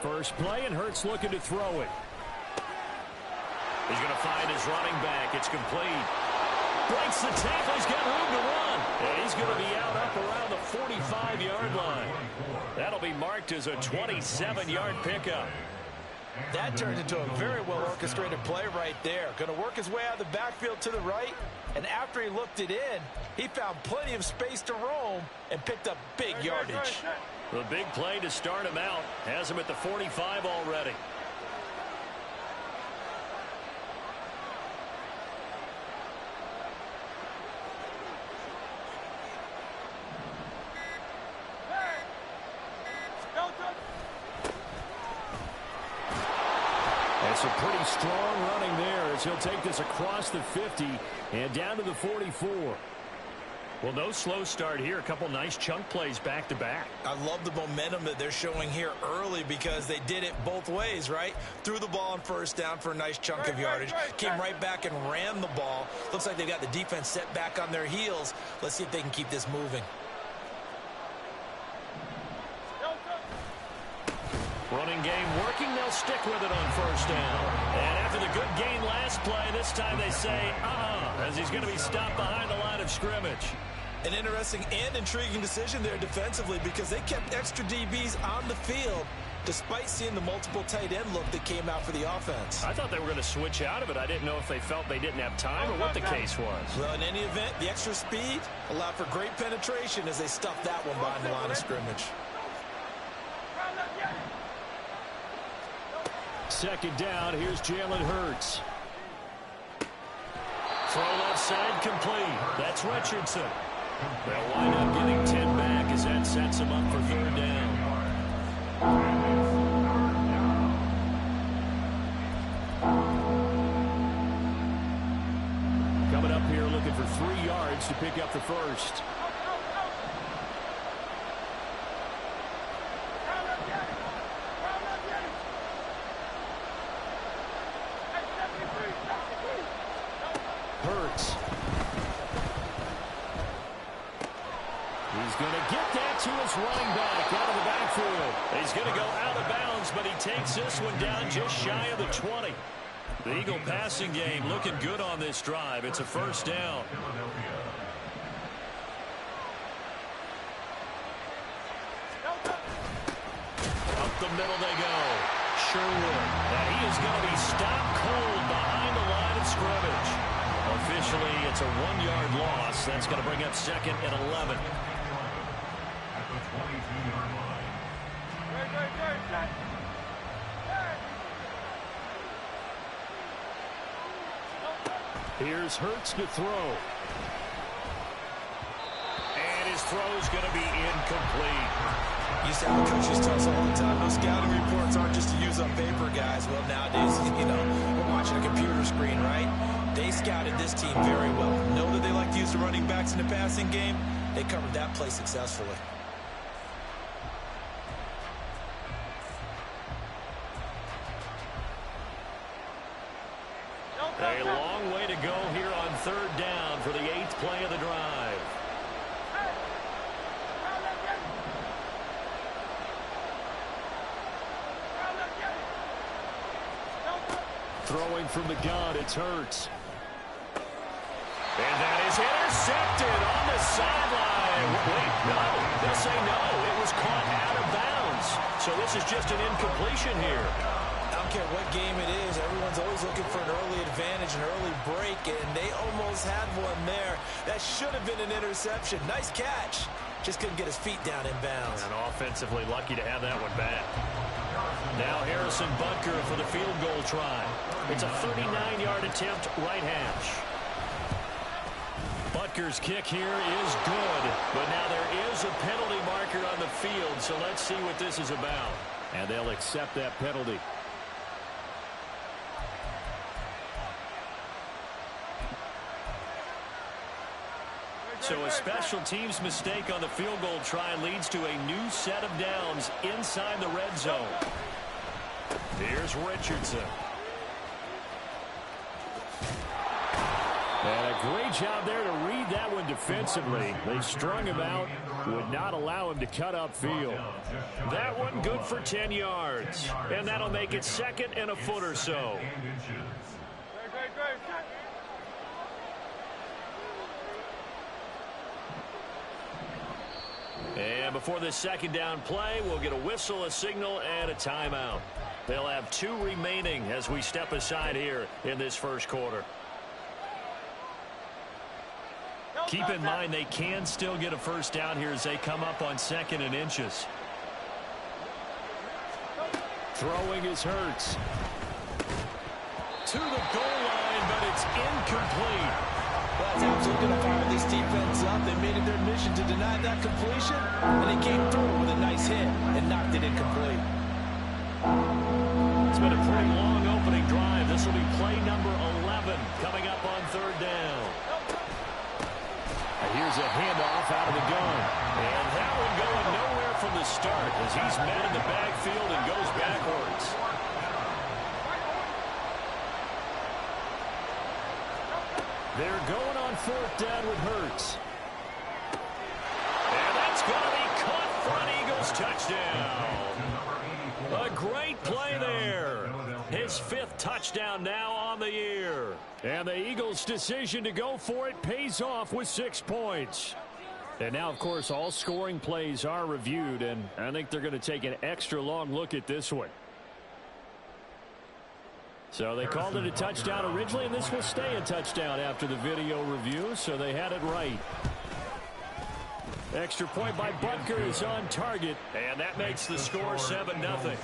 First play, and Hurts looking to throw it. He's going to find his running back. It's complete. Breaks the tackle. He's got room to run. And he's going to be out up around the 45-yard line. That'll be marked as a 27-yard pickup. That turned into a very well-orchestrated play right there. Going to work his way out of the backfield to the right, and after he looked it in, he found plenty of space to roam and picked up big yardage. The big play to start him out has him at the 45 already. That's a pretty strong running there as he'll take this across the 50 and down to the 44. Well, no slow start here. A couple nice chunk plays back-to-back. I love the momentum that they're showing here early because they did it both ways, right? Threw the ball on first down for a nice chunk of yardage. Came right back and ran the ball. Looks like they've got the defense set back on their heels. Let's see if they can keep this moving. Running game working. They'll stick with it on first down. And after the good gain last play, this time they say, as he's going to be stopped behind the line of scrimmage. An interesting and intriguing decision there defensively because they kept extra DBs on the field despite seeing the multiple tight end look that came out for the offense. I thought they were going to switch out of it. I didn't know if they felt they didn't have time or what the case was. Well, in any event, the extra speed allowed for great penetration as they stuffed that one behind the line of scrimmage. Second down, here's Jalen Hurts. Throw left side complete. That's Richardson. They'll wind up getting 10 back as that sets him up for third down. Coming up here looking for 3 yards to pick up the first. Hurts. He's going to get that to his running back out of the backfield. He's going to go out of bounds, but he takes this one down just shy of the 20. The Eagle passing game looking good on this drive. It's a first down. Up the middle they go. Sherwood. And he is going to be stopped cold behind the line of scrimmage. Officially, it's a 1-yard loss. That's going to bring up second and 11. Here's Hurts to throw. And his throw's going to be incomplete. You see how coaches tell us all the time, those scouting reports aren't just to use on paper, guys. Well, nowadays, we're watching a computer screen, right? They scouted this team very well. Know that they like to use the running backs in the passing game. They covered that play successfully. A long way to go here on third down for the 8th play of the drive. Throwing from the gun, it's Hurts. And that is intercepted on the sideline. Wait, no. They'll say no. It was caught out of bounds. So this is just an incompletion here. I don't care what game it is. Everyone's always looking for an early advantage, an early break, and they almost had one there. That should have been an interception. Nice catch. Just couldn't get his feet down in bounds. And offensively lucky to have that one back. Now Harrison Butker for the field goal try. It's a 39-yard attempt, right hash. Butker's kick here is good, but now there is a penalty marker on the field, so let's see what this is about. And they'll accept that penalty. So a special teams mistake on the field goal try leads to a new set of downs inside the red zone. Here's Richardson. And a great job there to read that one defensively. They strung him out, would not allow him to cut upfield. That one good for 10 yards. And that'll make it 2nd and a foot or so. And before this 2nd down play, we'll get a whistle, a signal, and a timeout. They'll have 2 remaining as we step aside here in this first quarter. Keep in mind they can still get a first down here as they come up on 2nd and inches. Throwing is Hurts. To the goal line, but it's incomplete. Well, that's absolutely going to fire this defense up. They made it their mission to deny that completion, and they came through with a nice hit and knocked it incomplete. It's been a pretty long opening drive. This will be play number 11 coming up on 3rd down. Here's a handoff out of the gun. And that one going nowhere from the start as he's met in the backfield and goes backwards. They're going on 4th down with Hurts. And that's going to be caught for an Eagles touchdown. A great play there. His 5th touchdown now on the year. And the Eagles' decision to go for it pays off with 6 points. And now, of course, all scoring plays are reviewed, and I think they're going to take an extra long look at this one. So they called it a touchdown originally, and this will stay a touchdown after the video review, so they had it right. Extra point by Butker is on target. And that makes the score 7-0.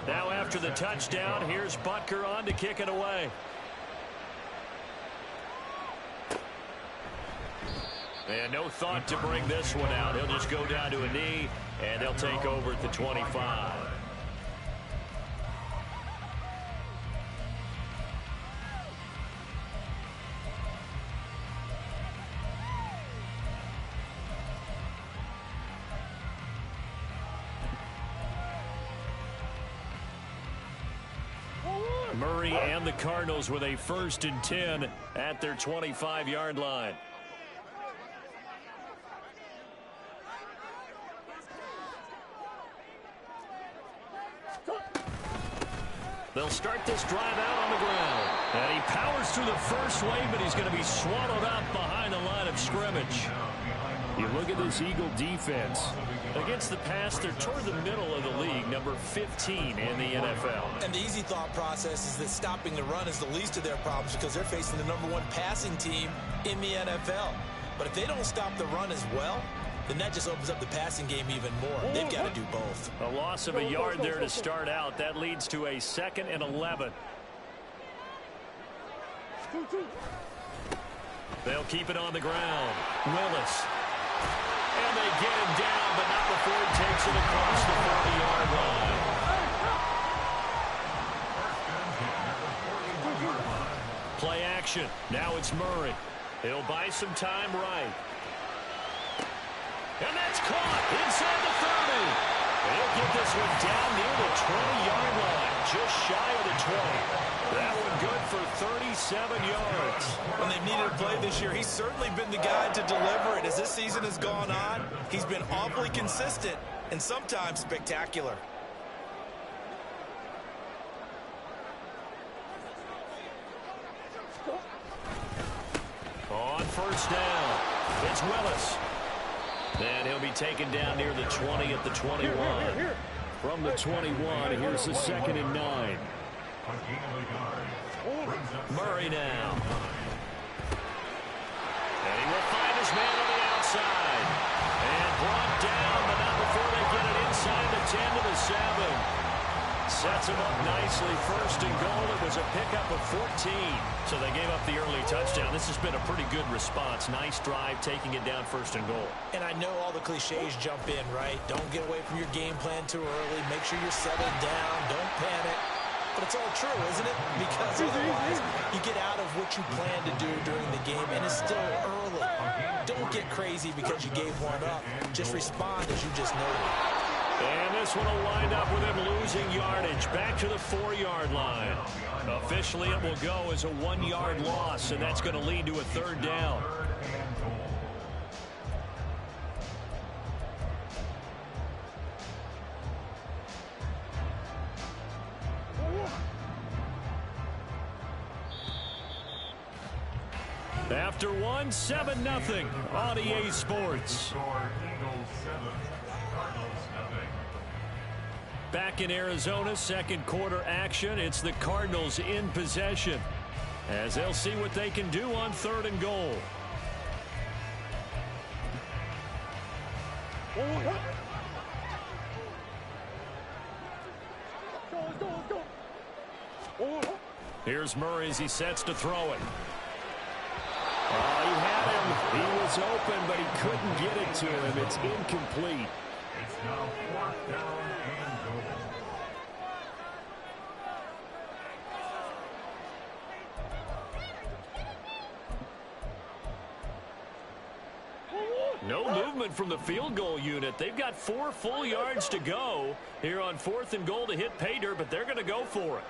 Now after the touchdown, here's Butker on to kick it away. And no thought to bring this one out. He'll just go down to a knee, and they'll take over at the 25. Murray and the Cardinals with a 1st and 10 at their 25-yard line. They'll start this drive out on the ground. And he powers through the first wave, but he's going to be swallowed up behind the line of scrimmage. You look at this Eagle defense. Against the pass, they're toward the middle of the league, number 15 in the NFL. And the easy thought process is that stopping the run is the least of their problems because they're facing the number 1 passing team in the NFL. But if they don't stop the run as well, then that just opens up the passing game even more. They've got to do both. A loss of a yard there to start out. That leads to a 2nd and 11. They'll keep it on the ground. Willis. And they get him down, but not before he takes it across the 40-yard line. Play action. Now it's Murray. He'll buy some time right. And that's caught inside the 30. He'll get this one down near the 20-yard line, just shy of the 20. That one good for 37 yards. When they've needed a play this year, he's certainly been the guy to deliver it. As this season has gone on, he's been awfully consistent and sometimes spectacular. On 1st down, it's Willis. And he'll be taken down near the 20 at the 21. From the 21, here's the 2nd and 9. Murray now. And he will find his man on the outside. And brought down, but not before they get it inside the 10 to the 7. Sets him up nicely. 1st and goal. It was a pickup of 14. So they gave up the early touchdown. This has been a pretty good response. Nice drive, taking it down 1st and goal. And I know all the cliches jump in, right? Don't get away from your game plan too early. Make sure you're settled down. Don't panic. But it's all true, isn't it? Because otherwise, you get out of what you plan to do during the game, and it's still early. Don't get crazy because you gave one up. Just respond as you just noted. And this one will wind up with him losing yardage back to the 4-yard line. Officially, it will go as a 1-yard loss, and that's going to lead to a 3rd down. After 7-0 on EA Sports. Back in Arizona, 2nd quarter action. It's the Cardinals in possession as they'll see what they can do on 3rd and goal. Here's Murray as he sets to throw it. Oh, he had him. He was open, but he couldn't get it to him. It's incomplete. It's now 4th down and goal. No movement from the field goal unit. They've got 4 full yards to go here on 4th and goal to hit pay dirt, but they're going to go for it.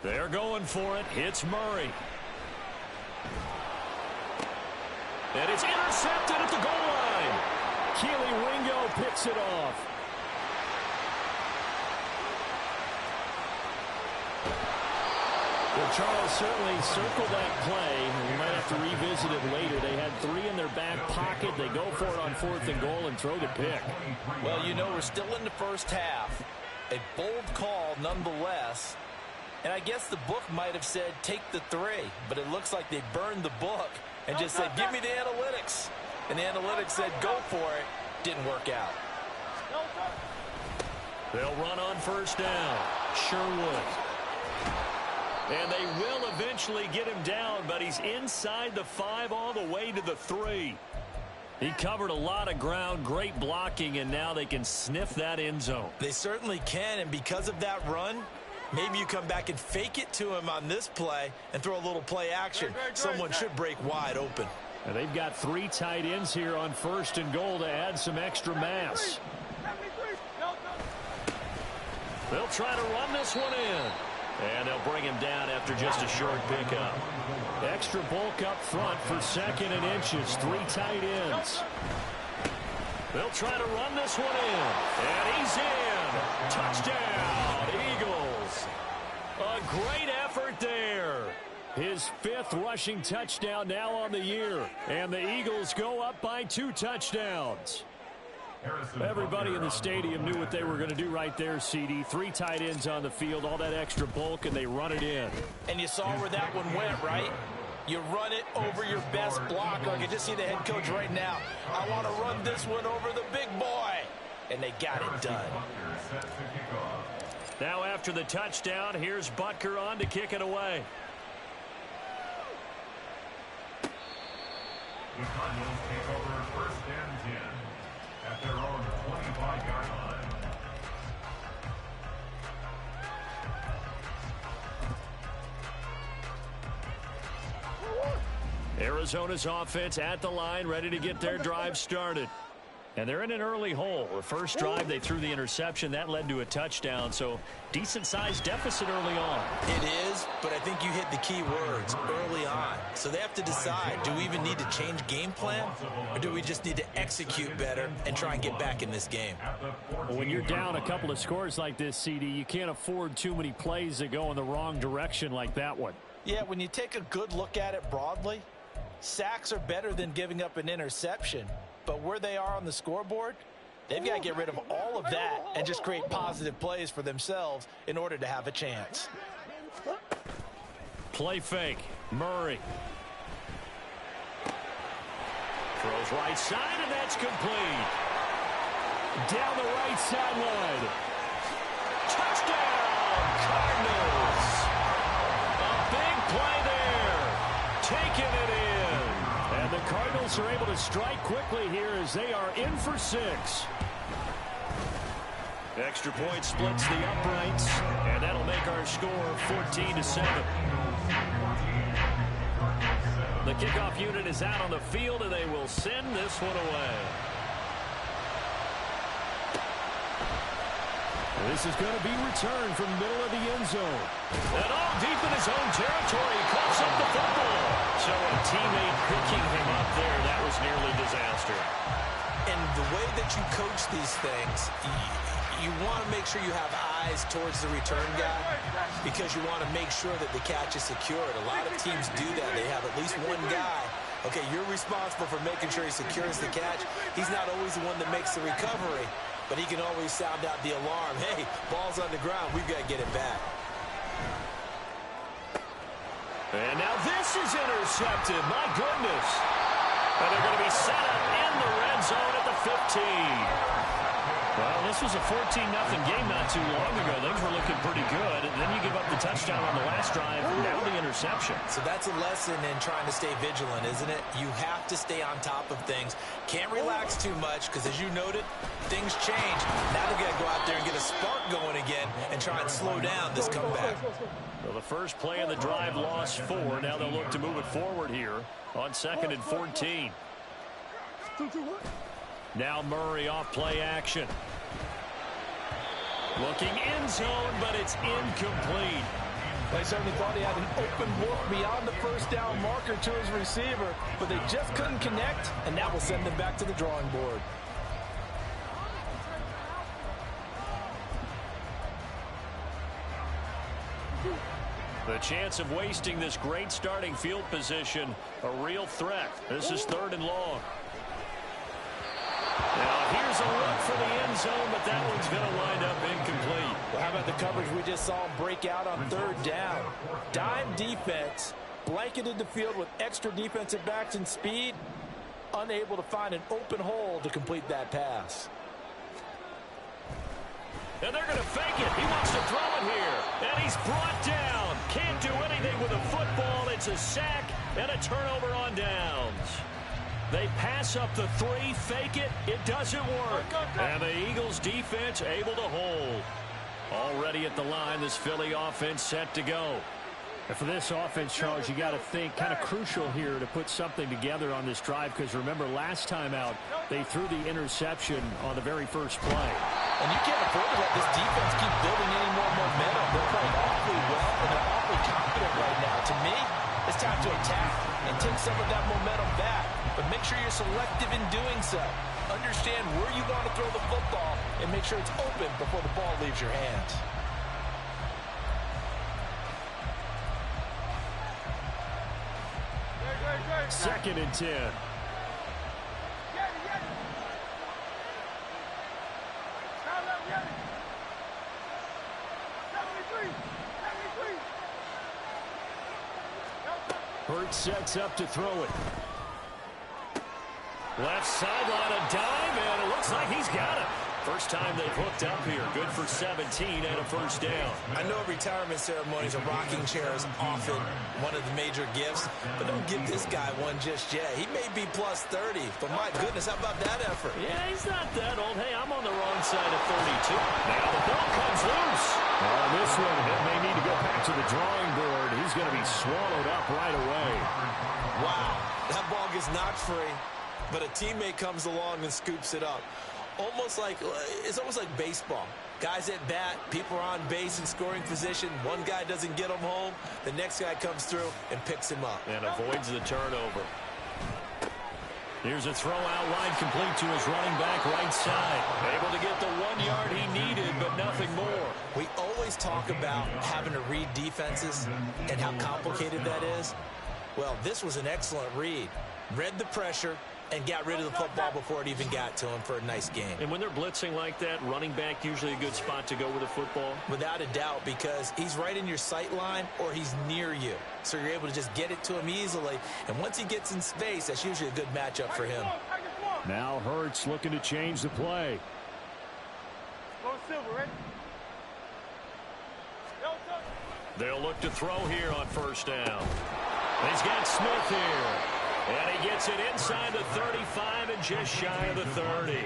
They're going for it. Hits Murray. And it's intercepted at the goal line. Keely Ringo picks it off. Well, Charles certainly circled that play. We might have to revisit it later. They had 3 in their back pocket. They go for it on 4th and goal and throw the pick. Well, you know, we're still in the first half. A bold call nonetheless. And I guess the book might have said take the 3, but it looks like they burned the book and just said give me the analytics. And the analytics said go for it. Didn't work out. They'll run on 1st down. Sherwood. And they will eventually get him down, but he's inside the 5 all the way to the 3. He covered a lot of ground, great blocking, and now they can sniff that end zone. They certainly can, and because of that run, maybe you come back and fake it to him on this play and throw a little play action. Someone should break wide open. And they've got 3 tight ends here on 1st and goal to add some extra mass. They'll try to run this one in. And they'll bring him down after just a short pickup. Extra bulk up front for 2nd and inches. 3 tight ends. They'll try to run this one in. And he's in. Touchdown, Eagles. A great effort there. His 5th rushing touchdown now on the year. And the Eagles go up by 2 touchdowns. Everybody in the stadium knew what they were going to do right there, CD. 3 tight ends on the field, all that extra bulk, and they run it in. And you saw where that one went, right? You run it over your best blocker. I can just see the head coach right now. I want to run this one over the big boy. And they got it done. Now after the touchdown, here's Butker on to kick it away. The Cardinals take over 1st and 10 at their own 25-yard line. Arizona's offense at the line, ready to get their drive started. And they're in an early hole. The first drive, they threw the interception. That led to a touchdown, so decent-sized deficit early on. It is, but I think you hit the key words, early on. So they have to decide, do we even need to change game plan, or do we just need to execute better and try and get back in this game? Well, when you're down a couple of scores like this, CD, you can't afford too many plays that go in the wrong direction like that one. Yeah, when you take a good look at it broadly, sacks are better than giving up an interception. But where they are on the scoreboard, they've got to get rid of all of that and just create positive plays for themselves in order to have a chance. Play fake. Murray. Throws right side, and that's complete. Down the right sideline. Touchdown, Cardinals. A big play there. Taking it in. And the Cardinals are able to strike quickly here as they are in for 6. Extra point splits the uprights, and that'll make our score 14-7. The kickoff unit is out on the field, and they will send this one away. This is going to be returned from the middle of the end zone. And all deep in his own territory, he coughs up the football. So a teammate picking him up there, that was nearly disaster. And the way that you coach these things, you want to make sure you have eyes towards the return guy because you want to make sure that the catch is secured. A lot of teams do that. They have at least one guy. Okay, you're responsible for making sure he secures the catch. He's not always the one that makes the recovery, but he can always sound out the alarm. Hey, ball's on the ground. We've got to get it back. And now this is intercepted. My goodness. And they're going to be set up in the red zone at the 15. Well, this was a 14-0 game not too long ago. Things were looking pretty good. And then you give up the touchdown on the last drive. Now the interception. So that's a lesson in trying to stay vigilant, isn't it? You have to stay on top of things. Can't relax too much because, as you noted, things change. Now they've got to go out there and get a spark going again and try and slow down this comeback. Well, the first play of the drive lost 4. Now they'll look to move it forward here on 2nd and 14. Now Murray off play action. Looking end zone, but it's incomplete. They certainly thought he had an open look beyond the first down marker to his receiver, but they just couldn't connect, and that will send them back to the drawing board. The chance of wasting this great starting field position, a real threat. This is 3rd and long. Now here's a look for the end zone, but that one's going to wind up incomplete. Well, how about the coverage we just saw him break out on 3rd down? Dime defense, blanketed the field with extra defensive backs and speed, unable to find an open hole to complete that pass. And they're going to fake it. He wants to throw it here. And he's brought down. Can't do anything with a football. It's a sack and a turnover on downs. They pass up the 3, fake it. It doesn't work. And the Eagles defense able to hold. Already at the line, this Philly offense set to go. And for this offense, Charles, you got to think kind of crucial here to put something together on this drive because remember last time out they threw the interception on the very first play. And you can't afford to let this defense keep building any more momentum. They're playing awfully well and they're awfully confident right now. To me, it's time to attack and take some of that momentum back. But make sure you're selective in doing so. Understand where you want to throw the football and make sure it's open before the ball leaves your hands. Second and 10. Hurts sets up to throw it. Left sideline, a dive, and it looks like he's got it. First time they've hooked up here. Good for 17 and a first down. I know retirement ceremonies, a rocking chair is often one of the major gifts, but don't give this guy one just yet. He may be plus 30, but my goodness, how about that effort? Yeah, he's not that old. Hey, I'm on the wrong side of 32. Now the ball comes loose. On this one, it may need to go back to the drawing board. He's going to be swallowed up right away. Wow, that ball gets knocked free, but a teammate comes along and scoops it up. It's almost like baseball. Guys at bat, people are on base in scoring position. One guy doesn't get him home. The next guy comes through and picks him up. And avoids the turnover. Here's a throw out wide, complete to his running back right side. Able to get the 1 yard he needed, but nothing more. We always talk about having to read defenses and how complicated that is. Well, this was an excellent read. Read the pressure and got rid of the football before it even got to him for a nice game. And when they're blitzing like that, running back usually a good spot to go with the football? Without a doubt, because he's right in your sight line or he's near you. So you're able to just get it to him easily. And once he gets in space, that's usually a good matchup for him. Now Hurts looking to change the play. They'll look to throw here on first down. He's got Smith here. And he gets it inside the 35 and just shy of the 30.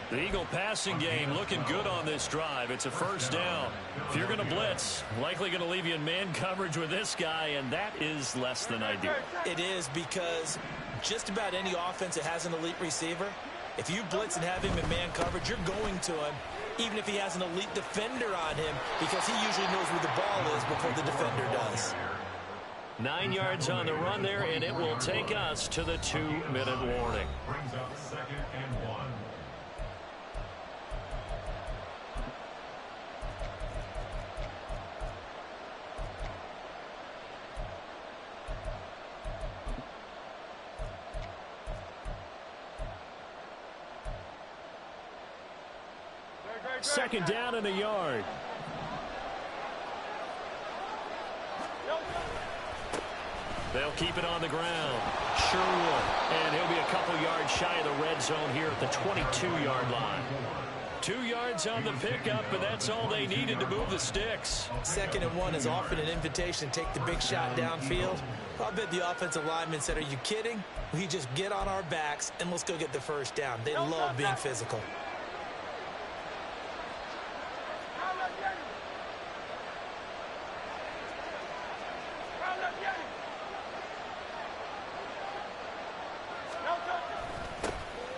The Eagle passing game looking good on this drive. It's a first down. If you're going to blitz, likely going to leave you in man coverage with this guy, and that is less than ideal. It is because just about any offense that has an elite receiver, If you blitz and have him in man coverage, you're going to him, even if he has an elite defender on him, because he usually knows where the ball is before the defender does. 9 yards on the run there, and it will take us to the 2-minute warning. Brings up 2nd and 1. Second down and a yard. They'll keep it on the ground. Sherwood. And he'll be a couple yards shy of the red zone here at the 22-yard line. 2 yards on the pickup, but that's all they needed to move the sticks. 2nd and 1 is often an invitation to take the big shot downfield. I bet the offensive linemen said, are you kidding? We just get on our backs and let's go get the first down. They love being physical.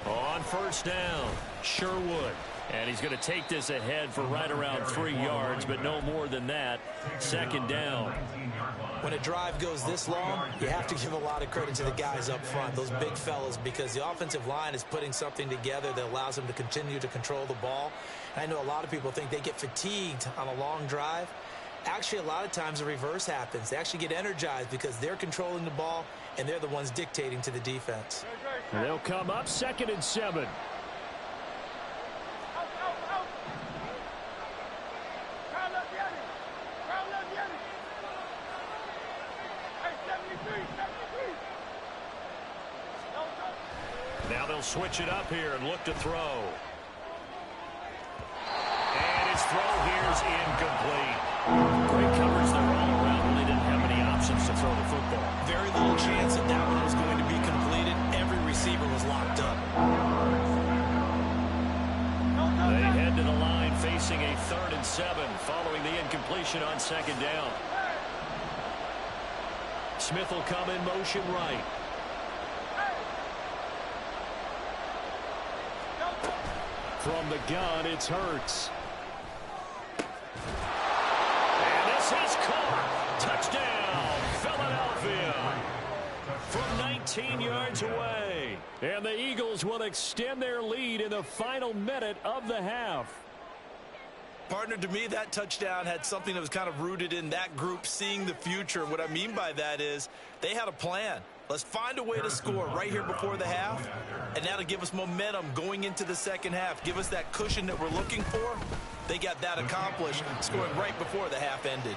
On first down, Sherwood. And he's going to take this ahead for right around 3 yards, but no more than that. 2nd down. When a drive goes this long, you have to give a lot of credit to the guys up front, those big fellas, because the offensive line is putting something together that allows them to continue to control the ball. I know a lot of people think they get fatigued on a long drive. Actually, a lot of times the reverse happens. They actually get energized because they're controlling the ball, and they're the ones dictating to the defense. And they'll come up 2nd and 7. Now they'll switch it up here and look to throw. And his throw here's incomplete. Great coverage there all around. Really didn't have any options to throw the football. Very little chance that that one was going to be completed. Every receiver was locked up. They head to the line facing a 3rd and 7 following the incompletion on 2nd down. Smith will come in motion right. From the gun, it's Hurts. And this is caught. Touchdown, Philadelphia. From 19 yards away. And the Eagles will extend their lead in the final minute of the half. Partner, to me, that touchdown had something that was kind of rooted in that group seeing the future. What I mean by that is they had a plan. Let's find a way to score right here before the half, and that'll give us momentum going into the 2nd half. Give us that cushion that we're looking for. They got that accomplished, scoring right before the half ended.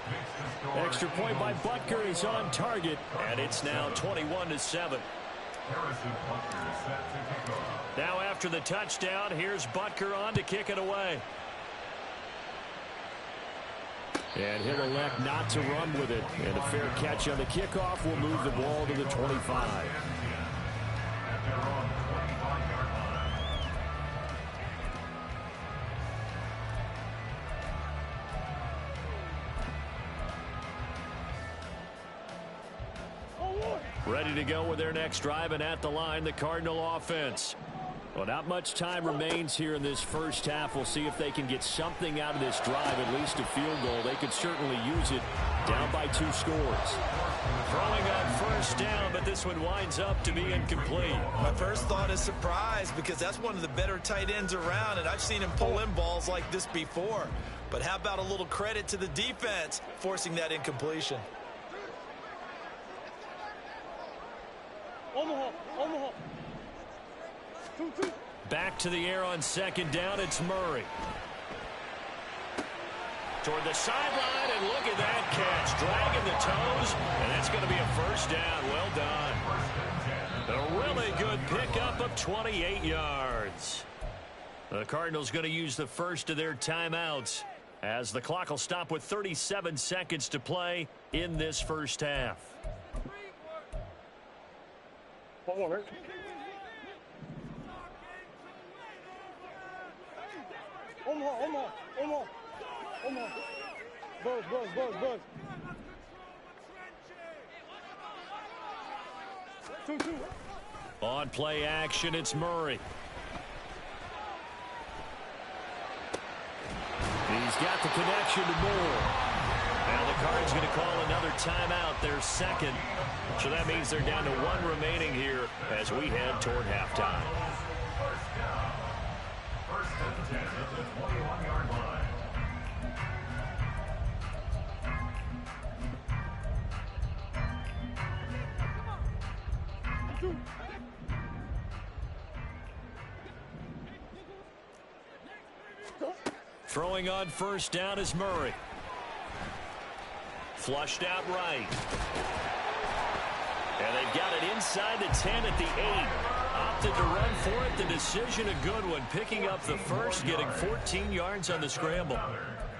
Extra point by Butker is on target, and it's now 21-7. Now after the touchdown, here's Butker on to kick it away. And he'll elect not to run with it. And a fair catch on the kickoff will move the ball to the 25. Ready to go with their next drive, and at the line, the Cardinal offense. Well, not much time remains here in this first half. We'll see if they can get something out of this drive, at least a field goal. They could certainly use it, down by 2 scores. Throwing on first down, but this one winds up to be incomplete. My first thought is surprise, because that's one of the better tight ends around, and I've seen him pull in balls like this before. But how about a little credit to the defense forcing that incompletion? Omaha. 2-2. Back to the air on 2nd down, it's Murray. Toward the sideline, and look at that catch. Dragging the toes, and that's going to be a first down. Well done. A really good pickup of 28 yards. The Cardinals going to use the first of their timeouts, as the clock will stop with 37 seconds to play in this first half. One more, right? Omaha. Buzz. 2-2. On play action, it's Murray. got the connection to Moore. Now the Cards going to call another timeout, their second. So that means they're down to 1 remaining here as we head toward halftime. First and 10 at the 21-yard line. Throwing on first down is Murray. Flushed out right. And they've got it inside the 10 at the 8. Opted to run for it. The decision a good one. Picking up the first, getting 14 yards on the scramble.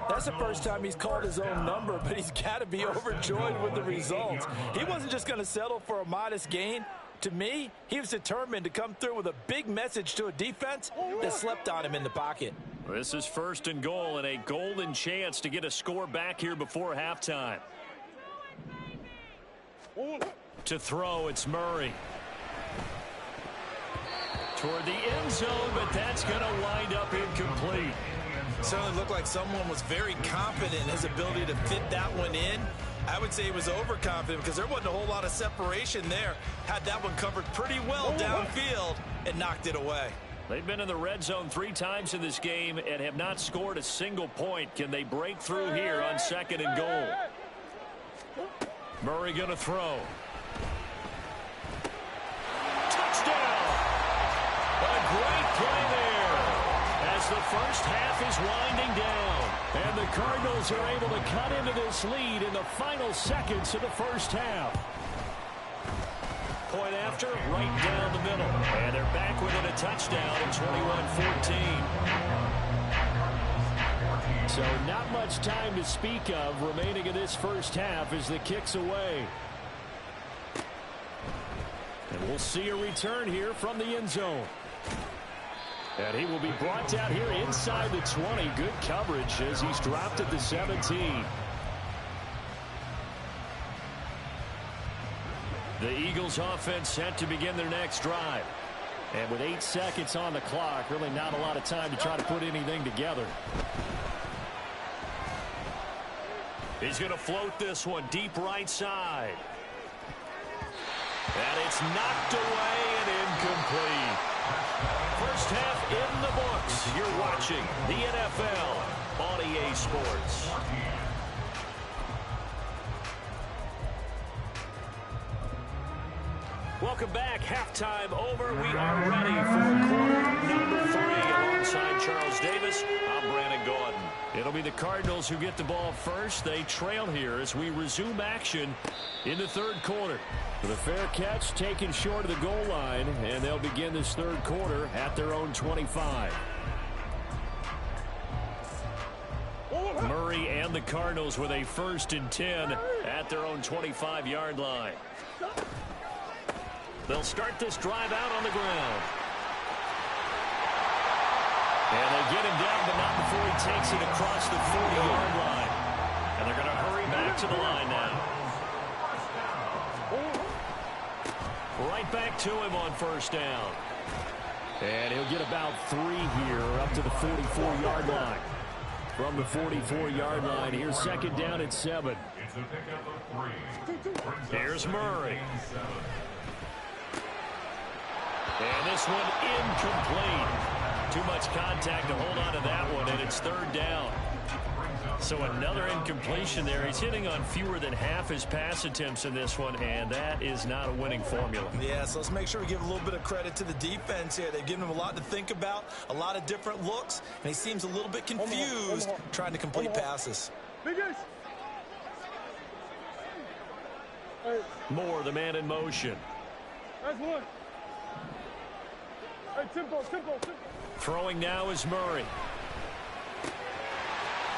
That's the first time he's called his own number, but he's got to be overjoyed with the results. He wasn't just going to settle for a modest gain. To me, he was determined to come through with a big message to a defense that slept on him in the pocket. This is first and goal and a golden chance to get a score back here before halftime. To throw, it's Murray. Toward the end zone, but that's going to wind up incomplete. Certainly looked like someone was very confident in his ability to fit that one in. I would say he was overconfident because there wasn't a whole lot of separation there. Had that one covered pretty well downfield and knocked it away. They've been in the red zone 3 times in this game and have not scored a single point. Can they break through here on second and goal? Murray going to throw. Touchdown! A great play there as the first half is winding down. And the Cardinals are able to cut into this lead in the final seconds of the first half. Point after, right down the middle. And they're back within a touchdown at 21-14. So not much time to speak of remaining in this first half as the kick's away. And we'll see a return here from the end zone. And he will be brought down here inside the 20. Good coverage as he's dropped at the 17. The Eagles offense set to begin their next drive. And with 8 seconds on the clock, really not a lot of time to try to put anything together. He's going to float this one deep right side. And it's knocked away and incomplete. First half in the books. You're watching the NFL on EA Sports. Welcome back. Halftime over. We are ready for quarter number 3. Alongside Charles Davis, I'm Brandon Gaudin. It'll be the Cardinals who get the ball first. They trail here as we resume action in the third quarter. With a fair catch taken short of the goal line, and they'll begin this third quarter at their own 25. Murray and the Cardinals with a 1st and 10 at their own 25-yard line. They'll start this drive out on the ground. And they get him down, but not before he takes it across the 40-yard line. And they're going to hurry back to the line now. Right back to him on first down. And he'll get about 3 here up to the 44-yard line. From the 44-yard line, here's second down at 7. It's a pickup of 3. Here's Murray. And this one incomplete. Too much contact to hold on to that one, and it's third down. So another incompletion there. He's hitting on fewer than half his pass attempts in this one, and that is not a winning formula. Yeah, so let's make sure we give a little bit of credit to the defense here. They've given him a lot to think about, a lot of different looks, and he seems a little bit confused trying to complete passes. Moore, the man in motion. That's one. Hey, tempo. Throwing now is Murray.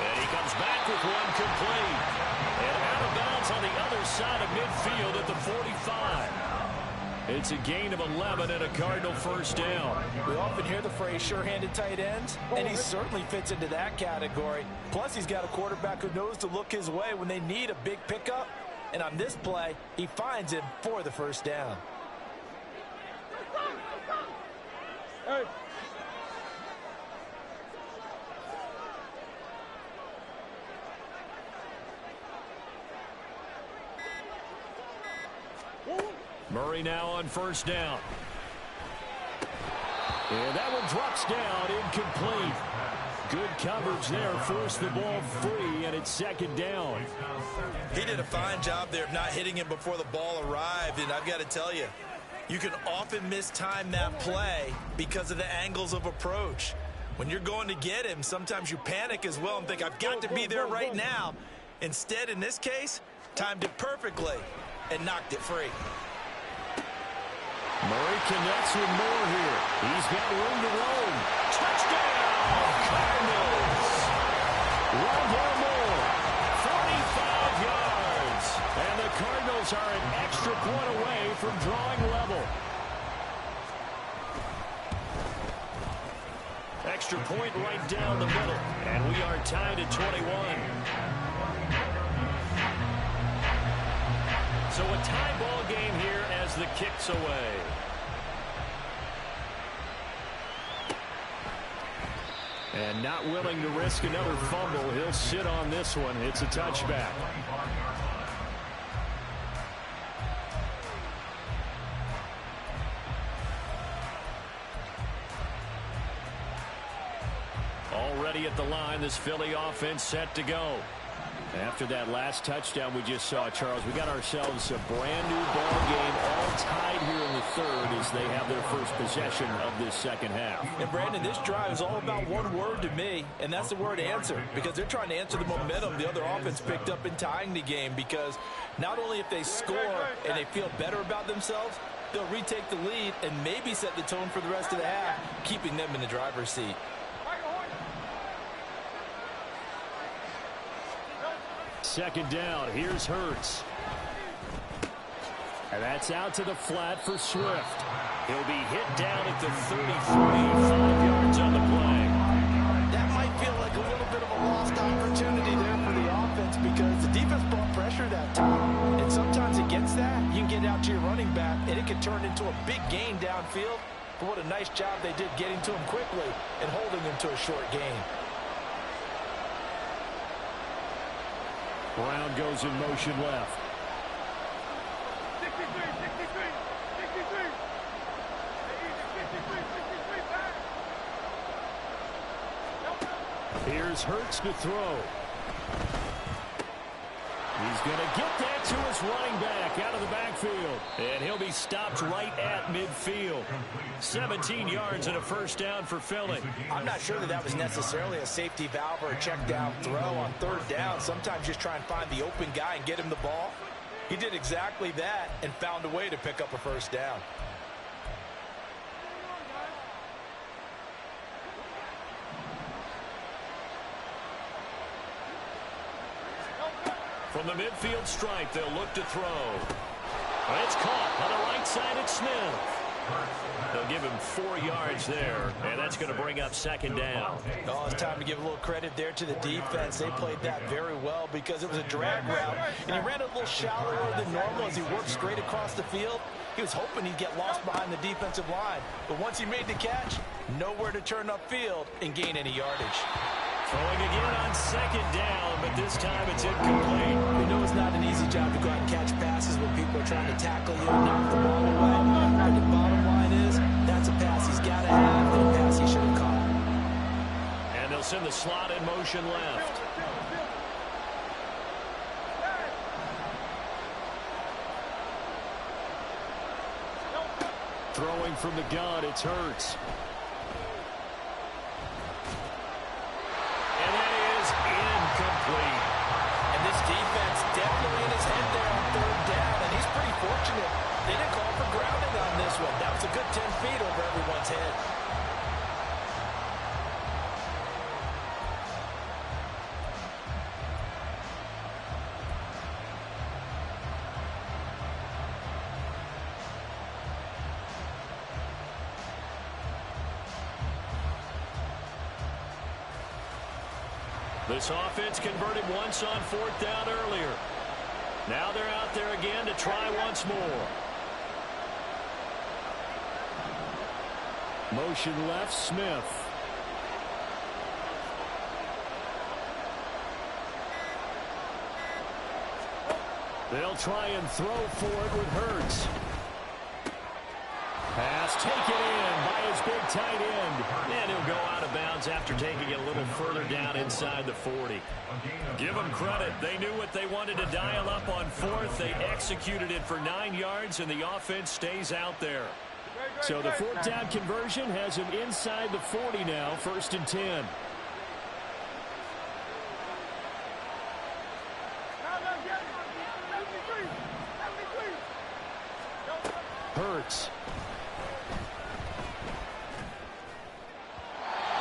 And he comes back with one complete. And out of bounds on the other side of midfield at the 45. It's a gain of 11 and a Cardinal first down. We often hear the phrase sure-handed tight ends, and he certainly fits into that category. Plus, he's got a quarterback who knows to look his way when they need a big pickup. And on this play, he finds him for the first down. Hey. Murray now on first down. And that one drops down, incomplete. Good coverage there, forced the ball free, and it's second down. He did a fine job there of not hitting him before the ball arrived, and I've got to tell you, you can often mistime that play because of the angles of approach. When you're going to get him, sometimes you panic as well and think, I've got to be there right now. Instead, in this case, timed it perfectly and knocked it free. Murray connects with Moore here. He's got room to roam. Touchdown, Cardinals. Rondale Moore, 45 yards. And the Cardinals are an extra point away from drawing level. Extra point right down the middle. And we are tied at 21. So a tie ball game here as the kick's away. And not willing to risk another fumble. He'll sit on this one. It's a touchback. Already at the line, this Philly offense set to go. After that last touchdown we just saw, Charles, we got ourselves a brand new ball game, all tied here in the third as they have their first possession of this second half. And Brandon, this drive is all about one word to me, and that's the word answer, because they're trying to answer the momentum the other offense picked up in tying the game, because not only if they score and they feel better about themselves, they'll retake the lead and maybe set the tone for the rest of the half, keeping them in the driver's seat. Second down, here's Hurts. And that's out to the flat for Swift. He'll be hit down at the 33, 5 yards on the play. That might feel like a little bit of a lost opportunity there for the offense because the defense brought pressure that time. And sometimes against that, you can get out to your running back, and it can turn into a big gain downfield. But what a nice job they did getting to him quickly and holding him to a short gain. Brown goes in motion left. 63, 63, 63. Here's Hurts to throw. He's going to get that to his running back out of the backfield. And he'll be stopped right at midfield. 17 yards and a first down for Philly. I'm not sure that was necessarily a safety valve or a check down throw on third down. Sometimes just try and find the open guy and get him the ball. He did exactly that and found a way to pick up a first down. From the midfield stripe, they'll look to throw. It's caught on the right side at Smith. They'll give him 4 yards there, and that's going to bring up second down. Oh, it's time to give a little credit there to the defense. They played that very well because it was a drag route, and he ran a little shallower than normal as he worked straight across the field. He was hoping he'd get lost behind the defensive line, but once he made the catch, nowhere to turn upfield and gain any yardage. Throwing again on second down, but this time it's incomplete. We know it's not an easy job to go out and catch passes when people are trying to tackle you and knock the ball away. But the bottom line is, that's a pass he's got to have and a pass he should have caught. And they'll send the slot in motion left. Throwing from the gun, it's Hurts. Incomplete. And this defense definitely in his head there on third down, and he's pretty fortunate. They didn't call for grounding on this one. That was a good 10 feet over everyone's head. This offense converted once on fourth down earlier. Now they're out there again to try once more. Motion left, Smith. They'll try and throw for it with Hurts. Pass taken in by his big tight end. And he'll go out of bounds after taking it a little further down inside the 40. Give them credit. They knew what they wanted to dial up on fourth. They executed it for 9 yards, and the offense stays out there. So the fourth down conversion has him inside the 40 now, 1st and 10. Hurts.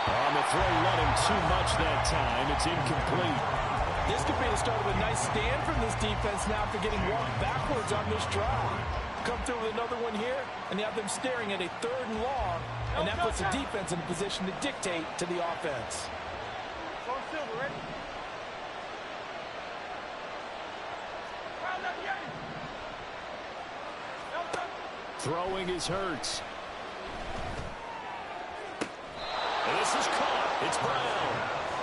On the throw, let him too much that time. It's incomplete. This could be the start of a nice stand from this defense now after getting walked backwards on this drive. Come through with another one here, and you have them staring at a 3rd and long, and that puts the defense in a position to dictate to the offense. Throwing is Hurts. And this is caught. It's Brown.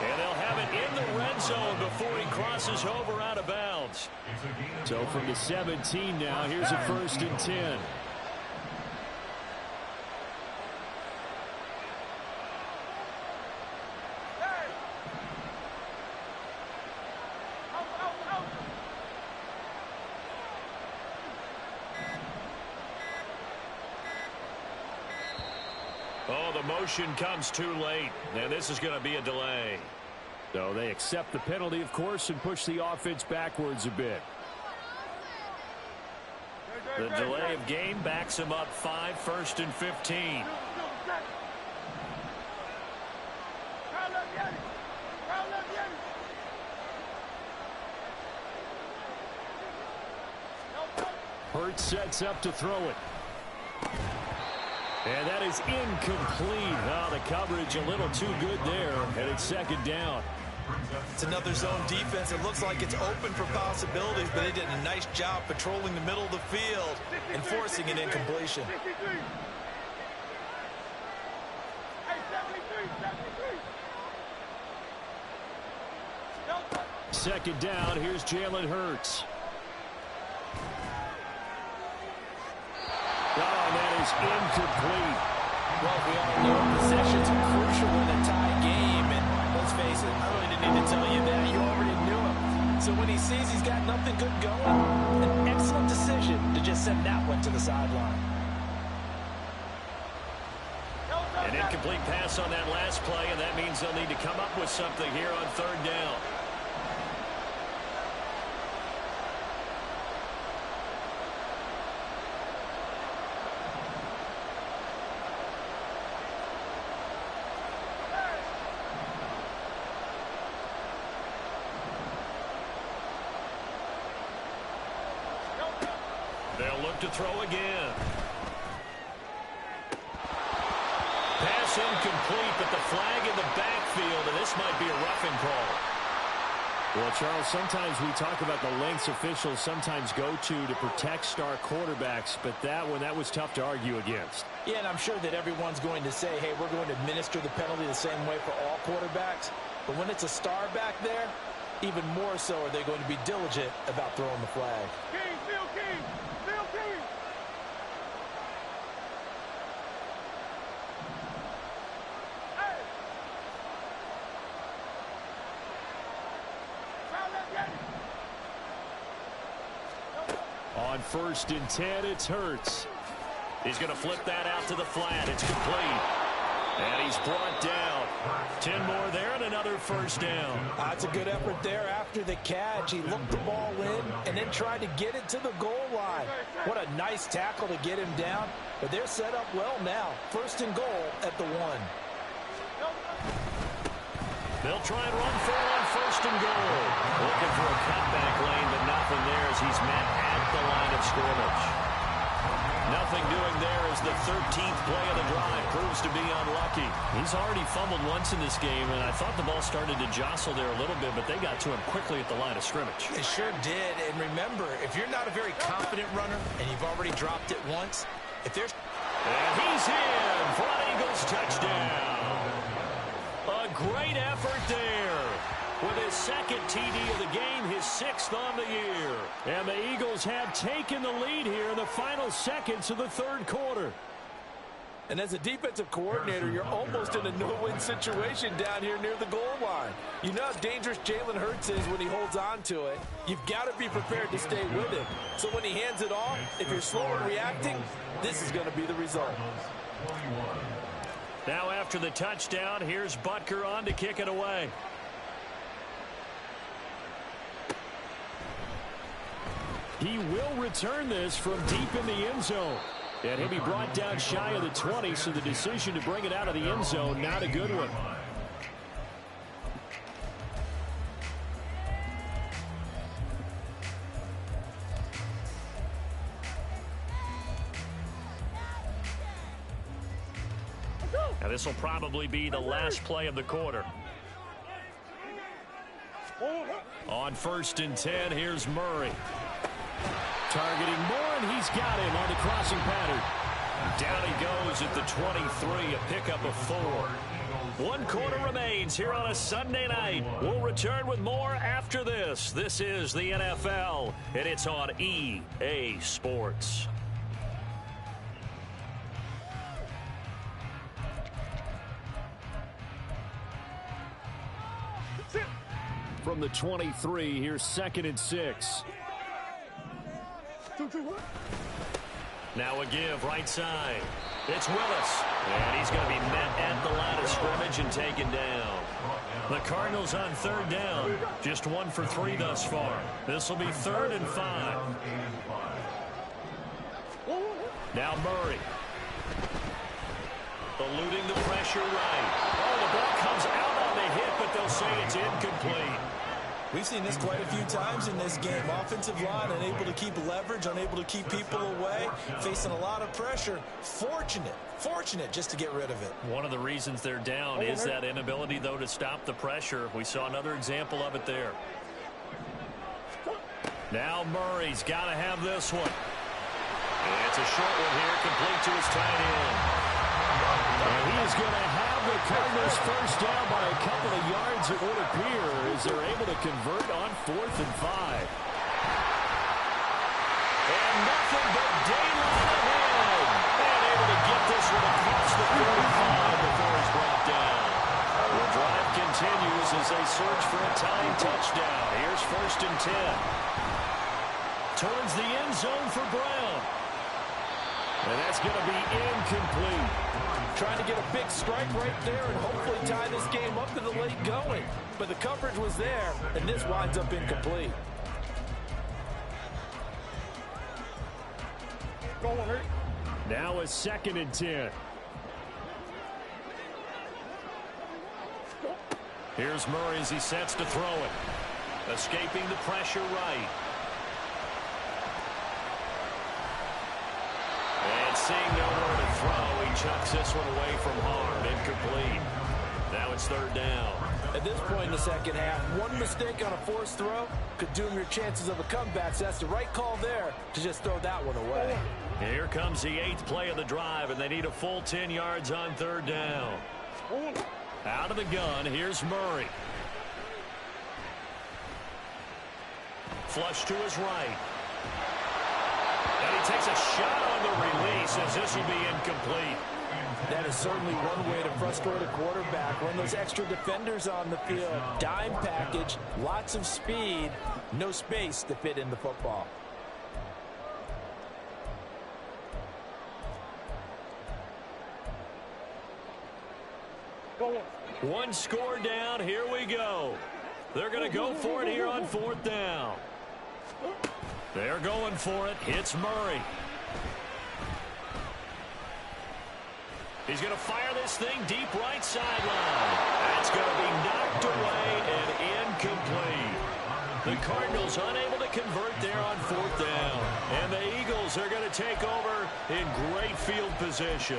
And they'll have it in the red zone before he crosses over out of bounds. So from the 17 now, here's a 1st and 10. Oh, the motion comes too late, and this is going to be a delay. So they accept the penalty, of course, and push the offense backwards a bit. The delay of game backs him up 5, 1st and 15. Hurts sets up to throw it. And that is incomplete. Oh, the coverage a little too good there, and it's 2nd down. It's another zone defense. It looks like it's open for possibilities, but they did a nice job patrolling the middle of the field and forcing an incompletion. 2nd down. Here's Jalen Hurts. Oh, that is incomplete. Well, we all know possessions are crucial in a tie game, and let's face it, I really didn't need to tell you that. You already knew him. So when he sees he's got nothing good going, an excellent decision to just send that one to the sideline. An incomplete pass on that last play, and that means they'll need to come up with something here on 3rd down. They'll look to throw again. Pass incomplete, but the flag in the backfield, and this might be a roughing call. Well, Charles, sometimes we talk about the lengths officials sometimes go to protect star quarterbacks, but that was tough to argue against. Yeah, and I'm sure that everyone's going to say, hey, we're going to administer the penalty the same way for all quarterbacks. But when it's a star back there, even more so are they going to be diligent about throwing the flag. King, Phil King, Phil King. Hey. On 1st and 10, it's Hurts. He's going to flip that out to the flat. It's complete. And he's brought down. 10 more there and another 1st down. That's a good effort there after the catch. He looked the ball in and then tried to get it to the goal line. What a nice tackle to get him down. But they're set up well now. 1st and goal at the 1. They'll try and run for it on 1st and goal. Looking for a cutback lane, but nothing there as he's met at the line of scrimmage. Nothing doing there as the 13th play of the drive proves to be unlucky. He's already fumbled once in this game, and I thought the ball started to jostle there a little bit, but they got to him quickly at the line of scrimmage. It sure did. And remember, if you're not a very confident runner and you've already dropped it once, if there's... And he's in for an Eagles touchdown. A great effort there. With his 2nd TD of the game, his 6th on the year. And the Eagles have taken the lead here in the final seconds of the 3rd quarter. And as a defensive coordinator, you're almost in a no-win situation down here near the goal line. You know how dangerous Jalen Hurts is when he holds on to it. You've got to be prepared to stay with him. So when he hands it off, if you're slow in reacting, this is going to be the result. Now after the touchdown, here's Butker on to kick it away. He will return this from deep in the end zone. And he'll be brought down shy of the 20, so the decision to bring it out of the end zone, not a good one. Now this will probably be the last play of the quarter. On 1st and 10, here's Murray. Targeting Moore, and he's got him on the crossing pattern. Down he goes at the 23, a pickup of 4. 1 quarter remains here on a Sunday night. We'll return with more after this. This is the NFL, and it's on EA Sports. From the 23, here's 2nd and 6. Now a give right side. It's Willis. And he's going to be met at the line of scrimmage and taken down. The Cardinals on 3rd down. Just 1 for 3 thus far. This will be 3rd and 5. Now Murray. Eluding the pressure right. Oh, the ball comes out on the hit, but they'll say it's incomplete. We've seen this quite a few times in this game. Offensive line unable to keep leverage, unable to keep people away, facing a lot of pressure. Fortunate just to get rid of it. One of the reasons they're down is that inability, though, to stop the pressure. We saw another example of it there. Now Murray's got to have this one. It's a short one here, complete to his tight end. And he is going to have the Cardinals first down by a couple of yards, it would appear, as they're able to convert on 4th and 5. And nothing but daylight ahead. And able to get this one across the 45 before he's brought down. The drive continues as they search for a tying touchdown. Here's 1st and 10. Towards the end zone for Brown. And that's going to be incomplete. Trying to get a big strike right there and hopefully tie this game up to the late going. But the coverage was there, and this winds up incomplete. Now a 2nd and 10. Here's Murray as he sets to throw it. Escaping the pressure right. And seeing nowhere to throw, he chucks this one away from harm. Incomplete. Now it's 3rd down. At this point in the second half, one mistake on a forced throw could doom your chances of a comeback. So that's the right call there to just throw that one away. Here comes the 8th play of the drive, and they need a full 10 yards on 3rd down. Out of the gun, here's Murray. Flush to his right. And he takes a shot on the release as this will be incomplete. That is certainly one way to frustrate a quarterback. Run those extra defenders on the field. Dime package, lots of speed, no space to fit in the football. One score down, here we go. They're going to go for it here on 4th down. They're going for it. Hits Murray. He's going to fire this thing deep right sideline. That's going to be knocked away and incomplete. The Cardinals unable to convert there on 4th down. And the Eagles are going to take over in great field position.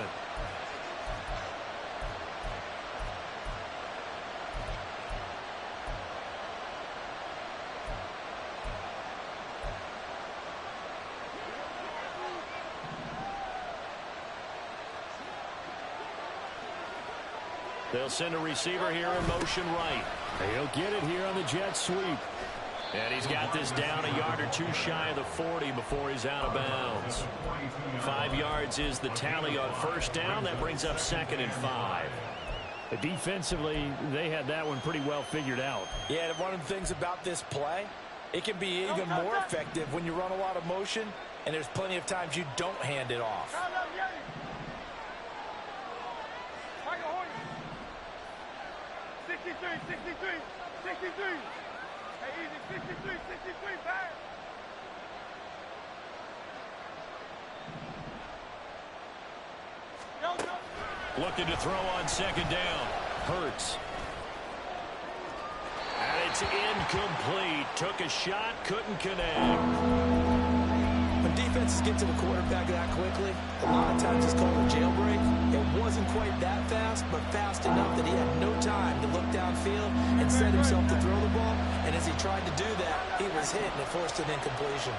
They'll send a receiver here in motion right. He'll get it here on the jet sweep. And he's got this down a yard or two shy of the 40 before he's out of bounds. 5 yards is the tally on first down. That brings up 2nd and 5. Defensively, they had that one pretty well figured out. Yeah, one of the things about this play, it can be even more effective when you run a lot of motion, and there's plenty of times you don't hand it off. 63, 63, 63. Hey, easy, 63, 63, back. Looking to throw on 2nd down. Hurts. And it's incomplete. Took a shot, couldn't connect. When defenses get to the quarterback that quickly, a lot of times it's called a jailbreak. It wasn't quite that fast, but fast enough that he had no time to look downfield and set himself to throw the ball. And as he tried to do that, he was hit and it forced an incompletion.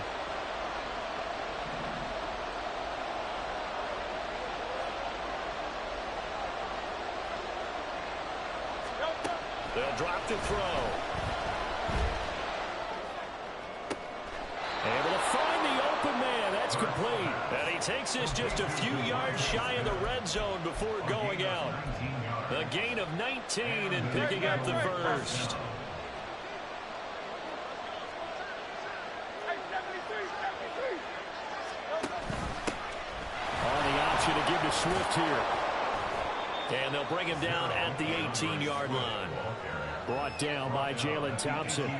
They'll drop the throw. Able to find the open man. That's complete. And he takes this just a few yards shy of the red zone before going out. A gain of 19 and picking up the first. On the option to give to Swift here. And they'll bring him down at the 18-yard line. Brought down by Jalen Thompson.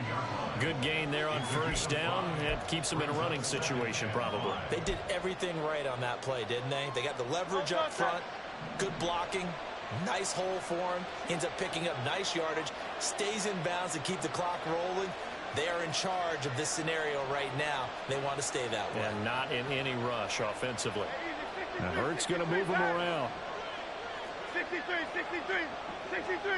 Good gain there on first down. It keeps him in a running situation, probably. They did everything right on that play, didn't they? They got the leverage up front, good blocking, nice hole for him, ends up picking up nice yardage, stays in bounds to keep the clock rolling. They are in charge of this scenario right now. They want to stay that way. And not in any rush offensively. Now Hurts going to move him around. 63, 63, 63.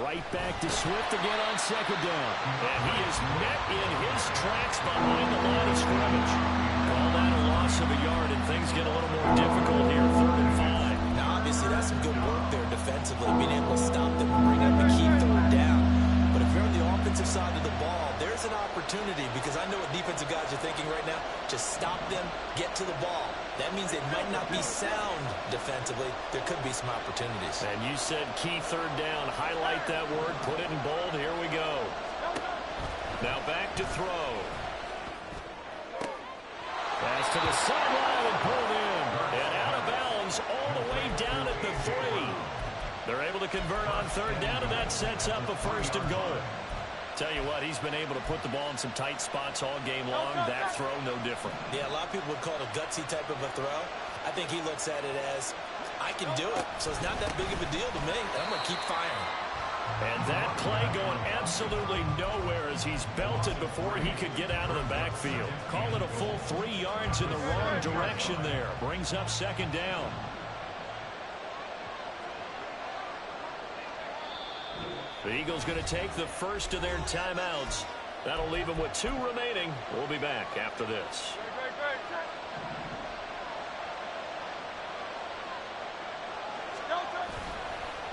Right back to Swift again on 2nd down. And he is met in his tracks behind the line of scrimmage. Call that a loss of a yard, and things get a little more difficult here, 3rd and 5. Now, obviously, that's some good work there defensively, being able to stop them and bring up a key 3rd down. But if you're on the offensive side of the ball, there's an opportunity, because I know what defensive guys are thinking right now. Just stop them, get to the ball. That means they might not be sound defensively. There could be some opportunities. And you said key 3rd down. Highlight that word. Put it in bold. Here we go. Now back to throw. Pass to the sideline and pulled in. And out of bounds all the way down at the 3. They're able to convert on 3rd down, and that sets up a 1st and goal. Tell you what, he's been able to put the ball in some tight spots all game long. That throw, no different. Yeah, a lot of people would call it a gutsy type of a throw. I think he looks at it as, I can do it, so it's not that big of a deal to me, and I'm going to keep firing. And that play going absolutely nowhere as he's belted before he could get out of the backfield. Call it a full 3 yards in the wrong direction there. Brings up 2nd down. The Eagles going to take the first of their timeouts. That'll leave them with 2 remaining. We'll be back after this.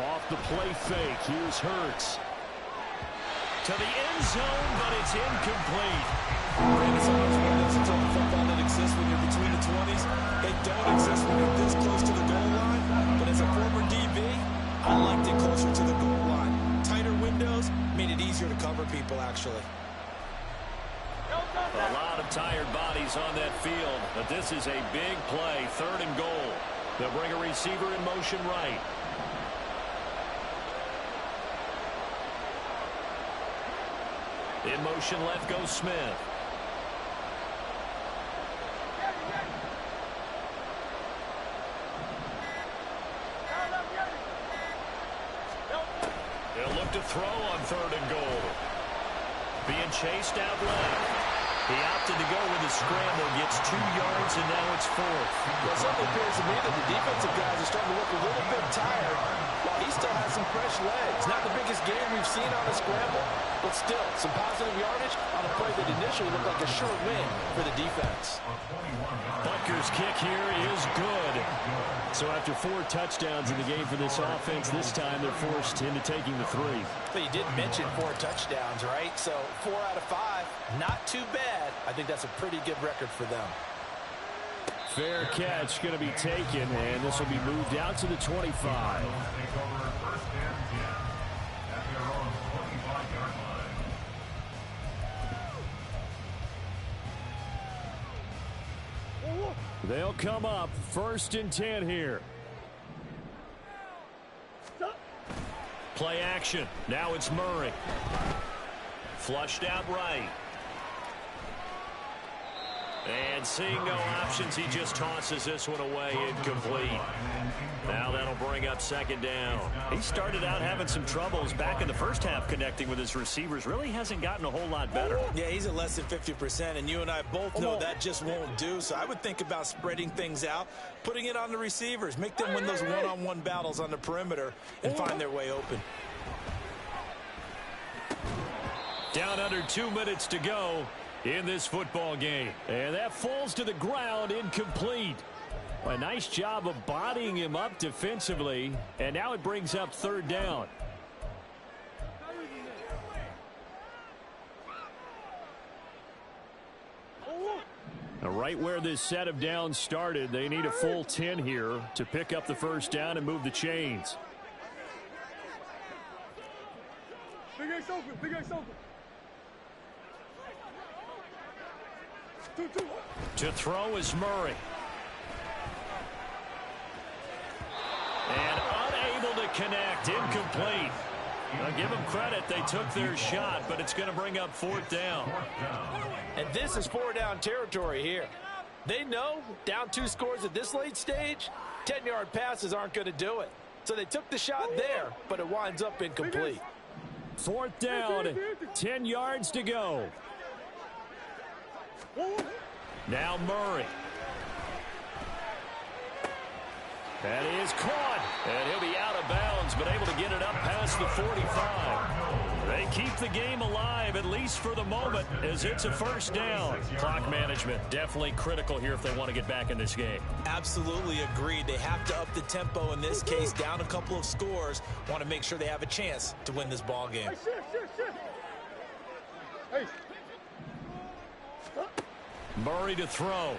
Off the play fake. Here's Hurts. To the end zone, but it's incomplete. Brandon, sometimes one of those things on the football that exists when you're between the 20s. They don't exist when you're this close to the goal line. But as a former DB, I liked it closer to the goal line. Tighter windows made it easier to cover people, actually. A lot of tired bodies on that field, but this is a big play, 3rd and goal. They'll bring a receiver in motion right. In motion left goes Smith. They'll look to throw on 3rd and goal. Being chased out left. He opted to go with a scramble, gets 2 yards, and now it's 4th. Well, something appears to me that the defensive guys are starting to look a little bit tired. Well, he still has some fresh legs. Not the biggest game we've seen on a scramble, but still some positive yardage on a play that initially looked like a sure win for the defense. Butker's kick here is good. So after 4 touchdowns in the game for this offense, this time they're forced into taking the 3. But you did mention 4 touchdowns, right? So 4 out of 5, not too bad. I think that's a pretty good record for them. Fair catch going to be taken, and this will be moved out to the 25. They'll come up 1st and 10 here. Play action. Now it's Murray. Flushed out right. And seeing no options, he just tosses this one away, incomplete. Now that'll bring up 2nd down. He started out having some troubles back in the first half connecting with his receivers. Really hasn't gotten a whole lot better. Yeah, he's at less than 50%, and you and I both know that just won't do. So I would think about spreading things out, putting it on the receivers, make them win those one-on-one battles on the perimeter and find their way open. Down under 2 minutes to go in this football game. And that falls to the ground, incomplete. A nice job of bodying him up defensively. And now it brings up 3rd down. Now, right where this set of downs started, they need a full 10 here to pick up the 1st down and move the chains. Big Ace open, Big Ace open. To throw is Murray. And unable to connect, incomplete. Now give them credit, they took their shot, but it's going to bring up 4th down. And this is 4-down territory here. They know down 2 scores at this late stage, 10-yard passes aren't going to do it. So they took the shot there, but it winds up incomplete. 4th down, 10 yards to go. Now Murray. That is caught, and he'll be out of bounds, but able to get it up past the 45. They keep the game alive, at least for the moment, as it's a 1st down. Clock management definitely critical here if they want to get back in this game. Absolutely agreed. They have to up the tempo in this case, down a couple of scores. Want to make sure they have a chance to win this ball game. Hey. Murray to throw.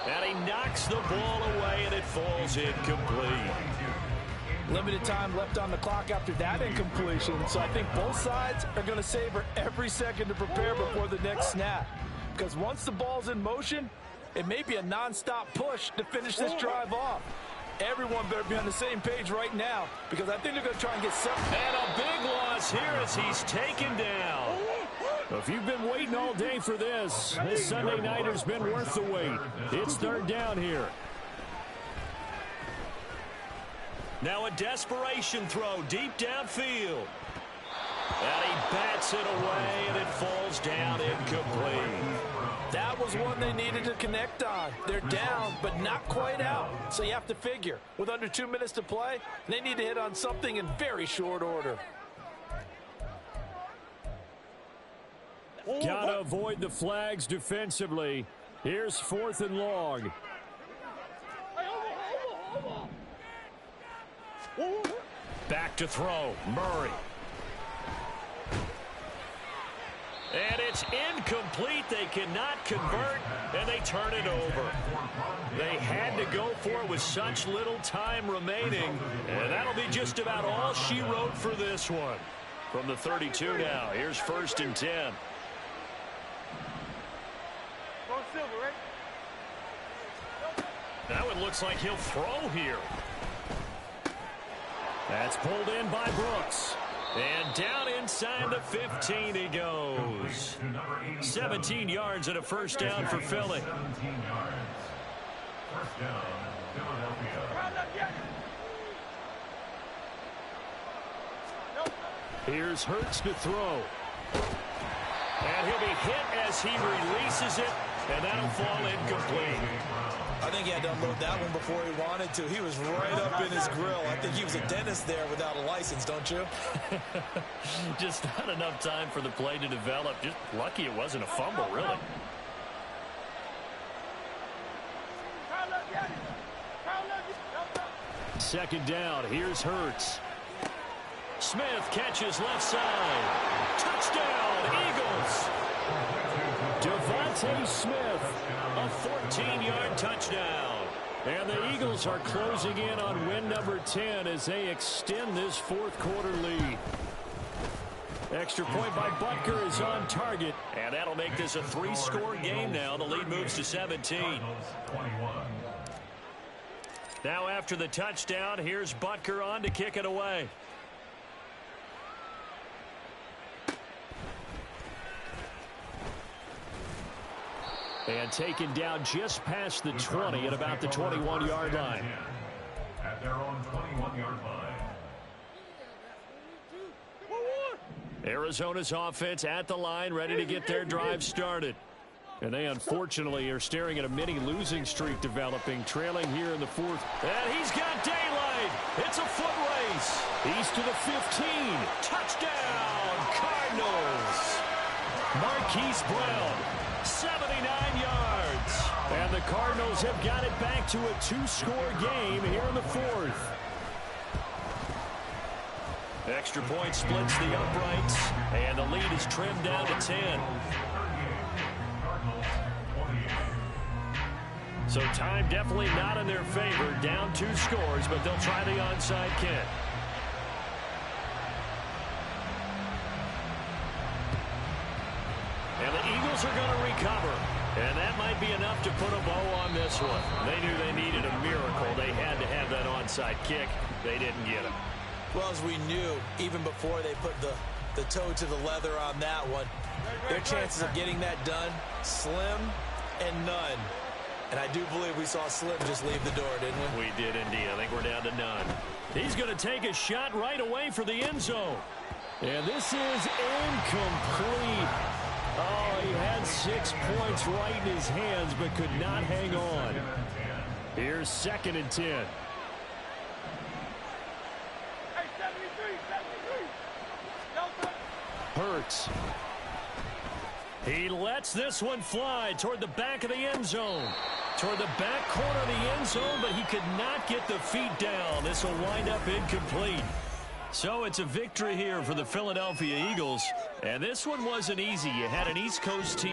And he knocks the ball away, and it falls incomplete. Limited time left on the clock after that incompletion, so I think both sides are going to savor every second to prepare before the next snap. Because once the ball's in motion, it may be a nonstop push to finish this drive off. Everyone better be on the same page right now, because I think they're going to try and get something. And a big loss here as he's taken down. If you've been waiting all day for this Sunday nighter's been worth the wait. It's 3rd down here. Now a desperation throw deep downfield. And he bats it away, and it falls down incomplete. That was one they needed to connect on. They're down, but not quite out. So you have to figure, with under 2 minutes to play, they need to hit on something in very short order. Got to avoid the flags defensively. Here's 4th and long. Back to throw. Murray. And it's incomplete. They cannot convert, and they turn it over. They had to go for it with such little time remaining, and that'll be just about all she wrote for this one. From the 32 now, here's 1st and 10. Now it looks like he'll throw here. That's pulled in by Brooks. And down inside the 15 he goes. 17 yards and a 1st down for Philly. 17 yards. 1st down, Philadelphia. Here's Hurts to throw. And he'll be hit as he releases it, and that'll fall incomplete. I think he had to unload that one before he wanted to. He was right up in his grill. I think he was a dentist there without a license, don't you? Just not enough time for the play to develop. Just lucky it wasn't a fumble, really. Second down. Here's Hurts. Smith catches left side. Touchdown, Eagles. Devontae Smith, a 14-yard touchdown. And the Eagles are closing in on win number 10 as they extend this fourth quarter lead. Extra point by Butker is on target. And that'll make this a 3-score game now. The lead moves to 17. Now after the touchdown, here's Butker on to kick it away. And taken down just past the 20 at about the 21-yard line. At their own 21-yard line. Arizona's offense at the line, ready to get their drive started. And they unfortunately are staring at a mini losing streak developing, trailing here in the fourth. And he's got daylight. It's a foot race. He's to the 15. Touchdown, Cardinals. Marquise Brown, 79 yards. And the Cardinals have got it back to a 2-score game here in the fourth. Extra point splits the uprights, and the lead is trimmed down to 10. So time definitely not in their favor. Down 2 scores, but they'll try the onside kick. And the Eagles are going to recover. And that might be enough to put a bow on this one. They knew they needed a miracle. They had to have that onside kick. They didn't get it. Well, as we knew, even before they put the toe to the leather on that one, their chances of getting that done, slim and none. And I do believe we saw Slim just leave the door, didn't we? We did indeed. I think we're down to none. He's going to take a shot right away for the end zone. And this is incomplete. Oh, he had 6 points right in his hands, but could not hang on. Here's 2nd and 10. Hey, 73. Hurts. He lets this one fly toward the back of the end zone. Toward the back corner of the end zone, but he could not get the feet down. This will wind up incomplete. So it's a victory here for the Philadelphia Eagles. And this one wasn't easy. You had an East Coast team